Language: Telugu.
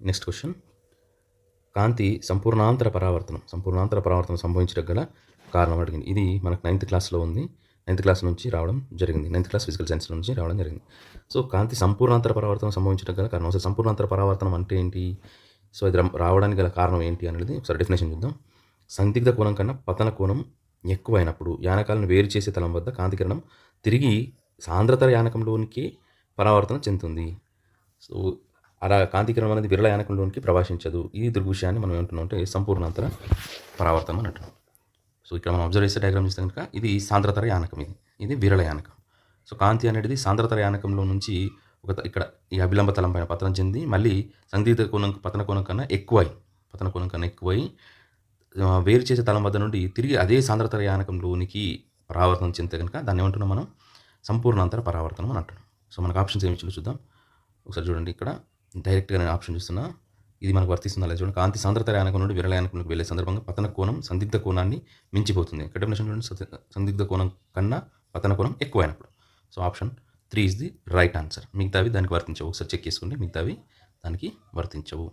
Next question. కాంతి సంపూర్ణాంతర పరావర్తనం సంభవించడానికి గల కారణం అడిగింది. ఇది మనకు 9th క్లాస్లో ఉంది. 9th క్లాస్ నుంచి రావడం జరిగింది. 9th క్లాస్ ఫిజికల్ సైన్స్ నుంచి రావడం జరిగింది. సో కాంతి సంపూర్ణాంతర పరావర్తనం సంభవించడానికి గల కారణం. అసలు సంపూర్ణాంతర పరావర్తనం అంటే ఏంటి? సో ఇది రావడానికి గల కారణం ఏంటి అనేది ఒకసారి డెఫినేషన్ చూద్దాం. సందిగ్ధ కోణం కన్నా పతన కోణం ఎక్కువైనప్పుడు యానకాలను వేరు చేసే తలం వద్ద కాంతి కిరణం తిరిగి సాంద్రతర యానకంలోనికి పరావర్తనం చెందుతుంది. సో అలా కాంతి కిరణం అనేది విరళ యానకంలోనికి ప్రవేశించదు. ఈ దృగ్విషయాన్ని మనం ఏమంటున్నాం అంటే సంపూర్ణాంతర పరావర్తనం అని అంటున్నాం. సో ఇక్కడ మనం అబ్జర్వ్ చేసే డయాగ్రామ్ చూస్తే కనుక ఇది సాంద్రతర యానకం, ఇది విరళ యానకం. సో కాంతి అనేది సాంద్రతర యానకంలో నుంచి ఇక్కడ ఈ అభిలంబ తలం పైన పతనం చెంది మళ్ళీ సందిగ్ధ కోణం పతన కోణం కన్నా ఎక్కువై వేరు చేసే తలం వద్ద నుండి తిరిగి అదే సాంద్రతర యానకంలోనికి పరావర్తనం చెందితే కనుక దాన్ని ఏమంటున్నాం మనం సంపూర్ణాంతర పరావర్తనం అని అంటున్నాం. సో మనకు ఆప్షన్స్ ఏమి ఇచ్చిందో చూద్దాం. ఒకసారి చూడండి, ఇక్కడ డైరెక్ట్గా నేను ఆప్షన్ చూస్తున్నా, ఇది మనకు వర్తిస్తుందా లేదా చూడండి. కాంతి సాంద్రతర యానకం నుండి విరళ యానకంలోకి వెళ్ళే సందర్భంగా పతన కోణం సందిగ్ధ కోణాన్ని మించిపోతుంది. ఇక్కడ డెఫినేషన్ చూడండి, సందిగ్ధ కోణం కన్నా పతన కోణం ఎక్కువైనప్పుడు. So option 3 is the right answer. మిగతావి దానికి వర్తించవు. ఒకసారి చెక్ చేసుకోండి, మిగతావి దానికి వర్తించవు.